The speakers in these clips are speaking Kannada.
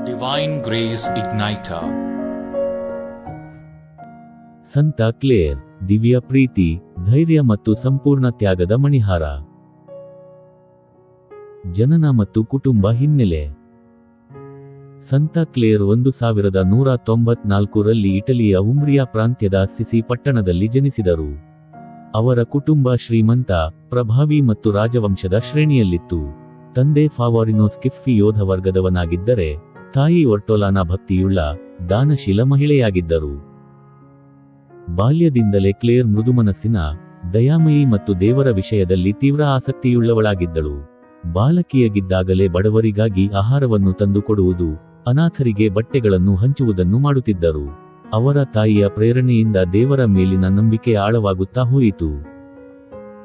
Divine Grace Igniter. ಸಂತ ಕ್ಲೇರ್, ದಿವ್ಯ ಪ್ರೀತಿ, ಧೈರ್ಯ ಮತ್ತು ಸಂಪೂರ್ಣ ತ್ಯಾಗದ ಮಣಿಹಾರ. ಜನನ ಮತ್ತು ಕುಟುಂಬ ಹಿನ್ನೆಲೆ. ಸಂತ ಕ್ಲೇರ್ 1194ರಲ್ಲಿ ಇಟಲಿಯ ಉಂಬ್ರಿಯಾ ಪ್ರಾಂತ್ಯದ ಅಸ್ಸಿಸಿ ಪಟ್ಟಣದಲ್ಲಿ ಜನಿಸಿದರು. ಅವರ ಕುಟುಂಬ ಶ್ರೀಮಂತ, ಪ್ರಭಾವಿ ಮತ್ತು ರಾಜವಂಶದ ಶ್ರೇಣಿಯಲ್ಲಿತ್ತು. ತಂದೆ ಫಾವೋರಿನೋ ಸ್ಕಿಫ್ಫಿ ಯೋಧ ವರ್ಗದವನಾಗಿದ್ದರೆ, ತಾಯಿ ಒರ್ಟೋಲಾನ ಭಕ್ತಿಯುಳ್ಳ, ದಾನಶೀಲ ಮಹಿಳೆಯಾಗಿದ್ದರು. ಬಾಲ್ಯದಿಂದಲೇ ಕ್ಲೇರ್ ಮೃದುಮನಸ್ಸಿನ, ದಯಾಮಯಿ ಮತ್ತು ದೇವರ ವಿಷಯದಲ್ಲಿ ತೀವ್ರ ಆಸಕ್ತಿಯುಳ್ಳವಳಾಗಿದ್ದಳು. ಬಾಲಕಿಯಾಗಿದ್ದಾಗಲೇ ಬಡವರಿಗಾಗಿ ಆಹಾರವನ್ನು ತಂದುಕೊಡುವುದು, ಅನಾಥರಿಗೆ ಬಟ್ಟೆಗಳನ್ನು ಹಂಚುವುದನ್ನು ಮಾಡುತ್ತಿದ್ದರು. ಅವರ ತಾಯಿಯ ಪ್ರೇರಣೆಯಿಂದ ದೇವರ ಮೇಲಿನ ನಂಬಿಕೆ ಆಳವಾಗುತ್ತಾ ಹೋಯಿತು.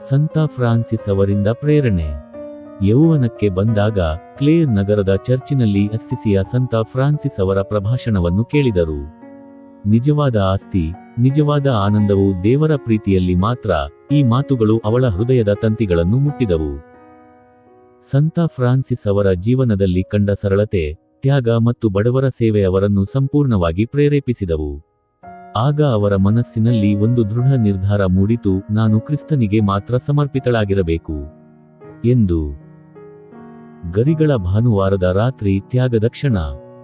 ಸಂತ ಫ್ರಾನ್ಸಿಸ್ ಅವರಿಂದ ಪ್ರೇರಣೆ. ಯೌವನಕ್ಕೆ ಬಂದಾಗ ಕ್ಲೇರ್ ನಗರದ ಚರ್ಚಿನಲ್ಲಿ ಅಸ್ಸಿಸಿಯ ಸಂತ ಫ್ರಾನ್ಸಿಸ್ ಅವರ ಪ್ರಭಾಷಣವನ್ನು ಕೇಳಿದರು. ನಿಜವಾದ ಆಸ್ತಿ, ನಿಜವಾದ ಆನಂದವು ದೇವರ ಪ್ರೀತಿಯಲ್ಲಿ ಮಾತ್ರ. ಈ ಮಾತುಗಳು ಅವಳ ಹೃದಯದ ತಂತಿಗಳನ್ನು ಮುಟ್ಟಿದವು. ಸಂತ ಫ್ರಾನ್ಸಿಸ್ ಅವರ ಜೀವನದಲ್ಲಿ ಕಂಡ ಸರಳತೆ, ತ್ಯಾಗ ಮತ್ತು ಬಡವರ ಸೇವೆ ಅವರನ್ನು ಸಂಪೂರ್ಣವಾಗಿ ಪ್ರೇರೇಪಿಸಿದವು. ಆಗ ಅವರ ಮನಸ್ಸಿನಲ್ಲಿ ಒಂದು ದೃಢ ನಿರ್ಧಾರ ಮೂಡಿತು, ನಾನು ಕ್ರಿಸ್ತನಿಗೆ ಮಾತ್ರ ಸಮರ್ಪಿತಳಾಗಿರಬೇಕು ಎಂದು. ಗರಿಗಳ ಭಾನುವಾರದ ರಾತ್ರಿ, ತ್ಯಾಗದ ಕ್ಷಣ.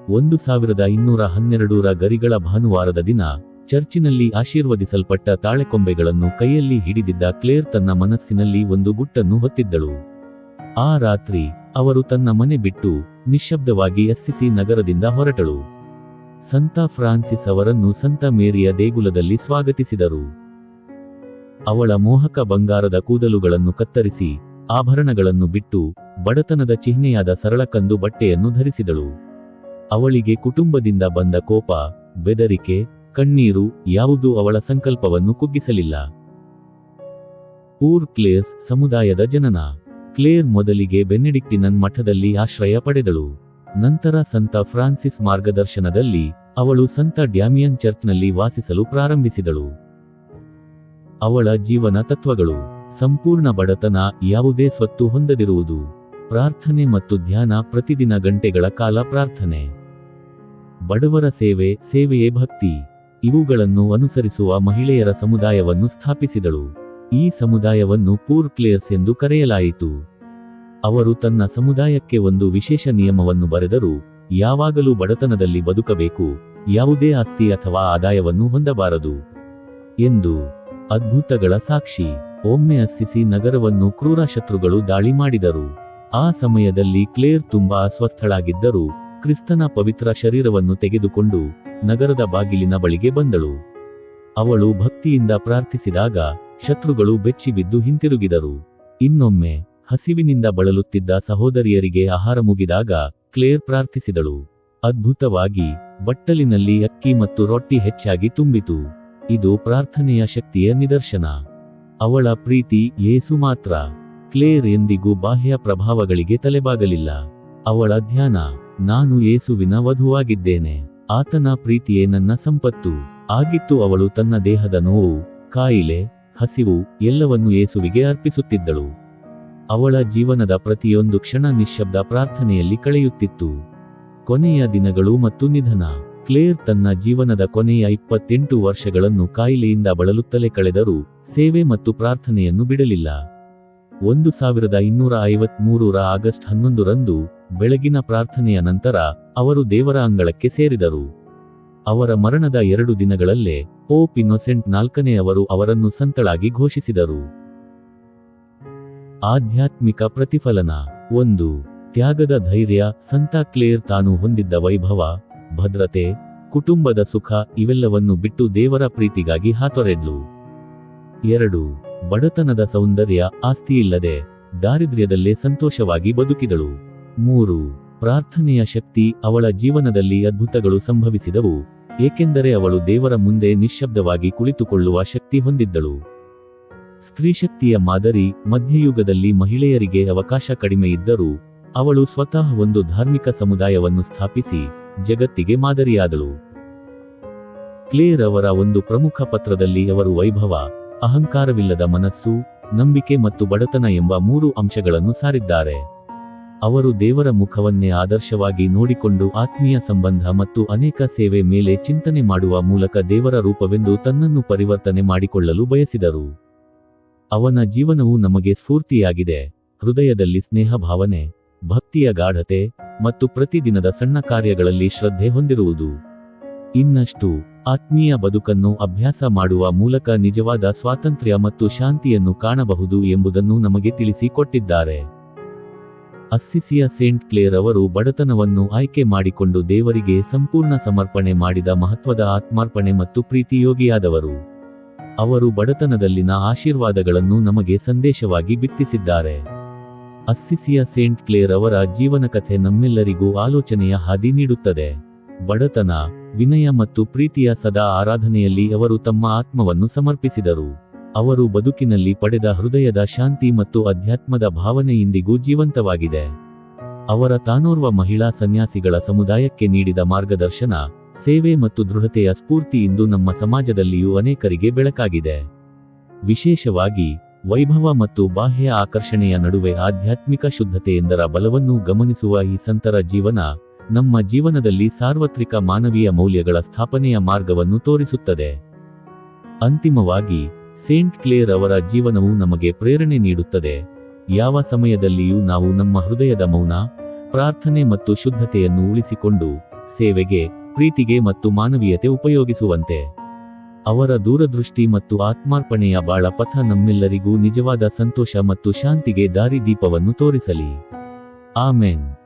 1212ರ ಗರಿಗಳ ಭಾನುವಾರದ ದಿನ, ಚರ್ಚಿನಲ್ಲಿ ಆಶೀರ್ವದಿಸಲ್ಪಟ್ಟ ತಾಳೆಕೊಂಬೆಗಳನ್ನು ಕೈಯಲ್ಲಿ ಹಿಡಿದಿದ್ದ ಕ್ಲೇರ್ ತನ್ನ ಮನಸ್ಸಿನಲ್ಲಿ ಒಂದು ಗುಟ್ಟನ್ನು ಹೊತ್ತಿದ್ದಳು. ಆ ರಾತ್ರಿ ಅವರು ತನ್ನ ಮನೆ ಬಿಟ್ಟು ನಿಶ್ಶಬ್ದವಾಗಿ ಅಸ್ಸಿಸಿ ನಗರದಿಂದ ಹೊರಟಳು. ಸಂತ ಫ್ರಾನ್ಸಿಸ್ ಅವರನ್ನು ಸಂತ ಮೇರಿಯ ದೇಗುಲದಲ್ಲಿ ಸ್ವಾಗತಿಸಿದರು. ಅವಳ ಮೋಹಕ ಬಂಗಾರದ ಕೂದಲುಗಳನ್ನು ಕತ್ತರಿಸಿ, ಆಭರಣಗಳನ್ನು ಬಿಟ್ಟು, ಬಡತನದ ಚಿಹ್ನೆಯಾದ ಸರಳ ಕಂದು ಬಟ್ಟೆಯನ್ನು ಧರಿಸಿದಳು. ಅವಳಿಗೆ ಕುಟುಂಬದಿಂದ ಬಂದ ಕೋಪ, ಬೆದರಿಕೆ, ಕಣ್ಣೀರು ಯಾವುದೂ ಅವಳ ಸಂಕಲ್ಪವನ್ನು ಕುಗ್ಗಿಸಲಿಲ್ಲ. ಪೂರ್ ಕ್ಲೇರ್ಸ್ ಸಮುದಾಯದ ಜನನ. ಕ್ಲೇರ್ ಮೊದಲಿಗೆ ಬೆನೆಡಿಕ್ಟಿನನ್ ಮಠದಲ್ಲಿ ಆಶ್ರಯ ಪಡೆದಳು. ನಂತರ ಸಂತ ಫ್ರಾನ್ಸಿಸ್ ಮಾರ್ಗದರ್ಶನದಲ್ಲಿ ಅವಳು ಸಂತ ಡ್ಯಾಮಿಯನ್ ಚರ್ಚ್ನಲ್ಲಿ ವಾಸಿಸಲು ಪ್ರಾರಂಭಿಸಿದಳು. ಅವಳ ಜೀವನ ತತ್ವಗಳು: ಸಂಪೂರ್ಣ ಬಡತನ, ಯಾವುದೇ ಸ್ವತ್ತು ಹೊಂದದಿರುವುದು, ಪ್ರಾರ್ಥನೆ ಮತ್ತು ಧ್ಯಾನ, ಪ್ರತಿದಿನ ಗಂಟೆಗಳ ಕಾಲ ಪ್ರಾರ್ಥನೆ, ಬಡವರ ಸೇವೆ, ಸೇವೆಯೇ ಭಕ್ತಿ. ಇವುಗಳನ್ನು ಅನುಸರಿಸುವ ಮಹಿಳೆಯರ ಸಮುದಾಯವನ್ನು ಸ್ಥಾಪಿಸಿದಳು. ಈ ಸಮುದಾಯವನ್ನು ಪೂರ್ ಕ್ಲೇರ್ಸ್ ಎಂದು ಕರೆಯಲಾಯಿತು. ಅವರು ತನ್ನ ಸಮುದಾಯಕ್ಕೆ ಒಂದು ವಿಶೇಷ ನಿಯಮವನ್ನು ಬರೆದರು: ಯಾವಾಗಲೂ ಬಡತನದಲ್ಲಿ ಬದುಕಬೇಕು, ಯಾವುದೇ ಆಸ್ತಿ ಅಥವಾ ಆದಾಯವನ್ನು ಹೊಂದಬಾರದು ಎಂದು. ಅದ್ಭುತಗಳ ಸಾಕ್ಷಿ. ಒಮ್ಮೆ ಅಸ್ಸಿಸಿ ನಗರವನ್ನು ಕ್ರೂರ ಶತ್ರುಗಳು ದಾಳಿ ಮಾಡಿದರು. ಆ ಸಮಯದಲ್ಲಿ ಕ್ಲೇರ್ ತುಂಬಾ ಅಸ್ವಸ್ಥಳಾಗಿದ್ದರೂ, ಕ್ರಿಸ್ತನ ಪವಿತ್ರ ಶರೀರವನ್ನು ತೆಗೆದುಕೊಂಡು ನಗರದ ಬಾಗಿಲಿನ ಬಳಿಗೆ ಬಂದಳು. ಅವಳು ಭಕ್ತಿಯಿಂದ ಪ್ರಾರ್ಥಿಸಿದಾಗ ಶತ್ರುಗಳು ಬೆಚ್ಚಿಬಿದ್ದು ಹಿಂತಿರುಗಿದರು. ಇನ್ನೊಮ್ಮೆ ಹಸಿವಿನಿಂದ ಬಳಲುತ್ತಿದ್ದ ಸಹೋದರಿಯರಿಗೆ ಆಹಾರ ಮುಗಿದಾಗ ಕ್ಲೇರ್ ಪ್ರಾರ್ಥಿಸಿದಳು. ಅದ್ಭುತವಾಗಿ ಬಟ್ಟಲಿನಲ್ಲಿ ಅಕ್ಕಿ ಮತ್ತು ರೊಟ್ಟಿ ಹೆಚ್ಚಾಗಿ ತುಂಬಿತು. ಇದು ಪ್ರಾರ್ಥನೆಯ ಶಕ್ತಿಯ ನಿದರ್ಶನ. ಅವಳ ಪ್ರೀತಿ ಯೇಸು ಮಾತ್ರ. ಕ್ಲೇರ್ ಎಂದಿಗೂ ಬಾಹ್ಯ ಪ್ರಭಾವಗಳಿಗೆ ತಲೆಬಾಗಲಿಲ್ಲ. ಅವಳ ಧ್ಯಾನ: ನಾನು ಯೇಸುವಿನ ವಧುವಾಗಿದ್ದೇನೆ, ಆತನ ಪ್ರೀತಿಯೇ ನನ್ನ ಸಂಪತ್ತು ಆಗಿತ್ತು. ಅವಳು ತನ್ನ ದೇಹದ ನೋವು, ಕಾಯಿಲೆ, ಹಸಿವು ಎಲ್ಲವನ್ನೂ ಯೇಸುವಿಗೆ ಅರ್ಪಿಸುತ್ತಿದ್ದಳು. ಅವಳ ಜೀವನದ ಪ್ರತಿಯೊಂದು ಕ್ಷಣ ನಿಶ್ಶಬ್ದ ಪ್ರಾರ್ಥನೆಯಲ್ಲಿ ಕಳೆಯುತ್ತಿತ್ತು. ಕೊನೆಯ ದಿನಗಳು ಮತ್ತು ನಿಧನ. ಕ್ಲೇರ್ ತನ್ನ ಜೀವನದ ಕೊನೆಯ 28 ವರ್ಷಗಳನ್ನು ಕಾಯಿಲೆಯಿಂದ ಬಳಲುತ್ತಲೇ ಕಳೆದರೂ, ಸೇವೆ ಮತ್ತು ಪ್ರಾರ್ಥನೆಯನ್ನು ಬಿಡಲಿಲ್ಲ. 1253ರ ಆಗಸ್ಟ್ 11ರಂದು ಬೆಳಗಿನ ಪ್ರಾರ್ಥನೆಯ ನಂತರ ಅವರು ದೇವರ ಅಂಗಳಕ್ಕೆ ಸೇರಿದರು. ಅವರ ಮರಣದ 2 ದಿನಗಳಲ್ಲೇ ಪೋಪ್ ಇನ್ನೊಸೆಂಟ್ 4ನೇ ಅವರು ಅವರನ್ನು ಸಂತಳಾಗಿ ಘೋಷಿಸಿದರು. ಆಧ್ಯಾತ್ಮಿಕ ಪ್ರತಿಫಲನ. 1. ತ್ಯಾಗದ ಧೈರ್ಯ. ಸಂತ ಕ್ಲೇರ್ ತಾನು ಹೊಂದಿದ್ದ ವೈಭವ, ಭದ್ರತೆ, ಕುಟುಂಬದ ಸುಖ ಇವೆಲ್ಲವನ್ನು ಬಿಟ್ಟು ದೇವರ ಪ್ರೀತಿಗಾಗಿ ಹಾತೊರೆದ್ಲು. 2. ಬಡತನದ ಸೌಂದರ್ಯ. ಆಸ್ತಿಯಿಲ್ಲದೆ ದಾರಿದ್ರ್ಯದಲ್ಲೇ ಸಂತೋಷವಾಗಿ ಬದುಕಿದಳು. 3. ಪ್ರಾರ್ಥನೆಯ ಶಕ್ತಿ. ಅವಳ ಜೀವನದಲ್ಲಿ ಅದ್ಭುತಗಳು ಸಂಭವಿಸಿದವು, ಏಕೆಂದರೆ ಅವಳು ದೇವರ ಮುಂದೆ ನಿಶ್ಶಬ್ದವಾಗಿ ಕುಳಿತುಕೊಳ್ಳುವ ಶಕ್ತಿ ಹೊಂದಿದ್ದಳು. ಸ್ತ್ರೀಶಕ್ತಿಯ ಮಾದರಿ. ಮಧ್ಯಯುಗದಲ್ಲಿ ಮಹಿಳೆಯರಿಗೆ ಅವಕಾಶ ಕಡಿಮೆ ಇದ್ದರೂ, ಅವಳು ಸ್ವತಃ ಒಂದು ಧಾರ್ಮಿಕ ಸಮುದಾಯವನ್ನು ಸ್ಥಾಪಿಸಿ ಜಗತ್ತಿಗೆ ಮಾದರಿಯಾದಳು. ಕ್ಲೇರ್ ಅವರ ಒಂದು ಪ್ರಮುಖ ಪತ್ರದಲ್ಲಿ ಅವರು ವೈಭವ, ಅಹಂಕಾರವಿಲ್ಲದ ಮನಸ್ಸು, ನಂಬಿಕೆ ಮತ್ತು ಬಡತನ ಎಂಬ 3 ಅಂಶಗಳನ್ನು ಸಾರಿದ್ದಾರೆ. ಅವರು ದೇವರ ಮುಖವನ್ನೇ ಆದರ್ಶವಾಗಿ ನೋಡಿಕೊಂಡು ಆತ್ಮೀಯ ಸಂಬಂಧ ಮತ್ತು ಅನೇಕ ಸೇವೆ ಮೇಲೆ ಚಿಂತನೆ ಮಾಡುವ ಮೂಲಕ ದೇವರ ರೂಪವೆಂದು ತನ್ನನ್ನು ಪರಿವರ್ತನೆ ಮಾಡಿಕೊಳ್ಳಲು ಬಯಸಿದರು. ಅವನ ಜೀವನವು ನಮಗೆ ಸ್ಫೂರ್ತಿಯಾಗಿದೆ. ಹೃದಯದಲ್ಲಿ ಸ್ನೇಹ ಭಾವನೆ, ಭಕ್ತಿಯ ಗಾಢತೆ ಮತ್ತು ಪ್ರತಿದಿನದ ಸಣ್ಣ ಕಾರ್ಯಗಳಲ್ಲಿ ಶ್ರದ್ಧೆ ಹೊಂದಿರುವುದು. ಇನ್ನಷ್ಟು ಆತ್ಮೀಯ ಬದುಕನ್ನು ಅಭ್ಯಾಸ ಮಾಡುವ ಮೂಲಕ ನಿಜವಾದ ಸ್ವಾತಂತ್ರ್ಯ ಮತ್ತು ಶಾಂತಿಯನ್ನು ಕಾಣಬಹುದು ಎಂಬುದನ್ನು ನಮಗೆ ತಿಳಿಸಿಕೊಟ್ಟಿದ್ದಾರೆ. ಅಸ್ಸಿಸಿಯ ಸೇಂಟ್ ಕ್ಲೇರ್ ಅವರು ಬಡತನವನ್ನು ಆಯ್ಕೆ ಮಾಡಿಕೊಂಡು ದೇವರಿಗೆ ಸಂಪೂರ್ಣ ಸಮರ್ಪಣೆ ಮಾಡಿದ ಮಹತ್ವದ ಆತ್ಮಾರ್ಪಣೆ ಮತ್ತು ಪ್ರೀತಿಯೋಗಿಯಾದವರು. ಅವರು ಬಡತನದಲ್ಲಿನ ಆಶೀರ್ವಾದಗಳನ್ನು ನಮಗೆ ಸಂದೇಶವಾಗಿ ಬಿತ್ತಿಸಿದ್ದಾರೆ. ಅಸ್ಸಿಸಿಯ ಸೇಂಟ್ ಕ್ಲೇರ್ ಅವರ ಜೀವನಕಥೆ ನಮ್ಮೆಲ್ಲರಿಗೂ ಆಲೋಚನೆಯ ಹಾದಿ ನೀಡುತ್ತದೆ. ಬಡತನ, ವಿನಯ ಮತ್ತು ಪ್ರೀತಿಯ ಸದಾ ಆರಾಧನೆಯಲ್ಲಿ ಅವರು ತಮ್ಮ ಆತ್ಮವನ್ನು ಸಮರ್ಪಿಸಿದರು. ಅವರು ಬದುಕಿನಲ್ಲಿ ಪಡೆದ ಹೃದಯದ ಶಾಂತಿ ಮತ್ತು ಅಧ್ಯಾತ್ಮದ ಭಾವನೆ ಇಂದಿಗೂ ಜೀವಂತವಾಗಿದೆ. ಅವರ ತಾನೋರ್ವ ಮಹಿಳಾ ಸನ್ಯಾಸಿಗಳ ಸಮುದಾಯಕ್ಕೆ ನೀಡಿದ ಮಾರ್ಗದರ್ಶನ, ಸೇವೆ ಮತ್ತು ದೃಢತೆಯ ಸ್ಫೂರ್ತಿ ಇಂದು ನಮ್ಮ ಸಮಾಜದಲ್ಲಿಯೂ ಅನೇಕರಿಗೆ ಬೆಳಕಾಗಿದೆ. ವಿಶೇಷವಾಗಿ ವೈಭವ ಮತ್ತು ಬಾಹ್ಯ ಆಕರ್ಷಣೆಯ ನಡುವೆ ಆಧ್ಯಾತ್ಮಿಕ ಶುದ್ಧತೆಯೆಂದರ ಬಲವನ್ನು ಗಮನಿಸುವ ಈ ಸಂತರ ಜೀವನ ನಮ್ಮ ಜೀವನದಲ್ಲಿ ಸಾರ್ವತ್ರಿಕ ಮಾನವೀಯ ಮೌಲ್ಯಗಳ ಸ್ಥಾಪನೆಯ ಮಾರ್ಗವನ್ನು ತೋರಿಸುತ್ತದೆ. ಅಂತಿಮವಾಗಿ ಸೇಂಟ್ ಕ್ಲೇರ್ ಅವರ ಜೀವನವು ನಮಗೆ ಪ್ರೇರಣೆ ನೀಡುತ್ತದೆ. ಯಾವ ಸಮಯದಲ್ಲಿಯೂ ನಾವು ನಮ್ಮ ಹೃದಯದ ಮೌನ, ಪ್ರಾರ್ಥನೆ ಮತ್ತು ಶುದ್ಧತೆಯನ್ನು ಉಳಿಸಿಕೊಂಡು ಸೇವೆಗೆ, ಪ್ರೀತಿಗೆ ಮತ್ತು ಮಾನವೀಯತೆ ಉಪಯೋಗಿಸುವಂತೆ. ಅವರ ದೂರದೃಷ್ಟಿ ಮತ್ತು ಆತ್ಮಾರ್ಪಣೆಯ ಬಾಳ ಪಥ ನಮ್ಮೆಲ್ಲರಿಗೂ ನಿಜವಾದ ಸಂತೋಷ ಮತ್ತು ಶಾಂತಿಗೆ ದಾರಿದೀಪವನ್ನು ತೋರಿಸಲಿ. ಆಮೆನ್.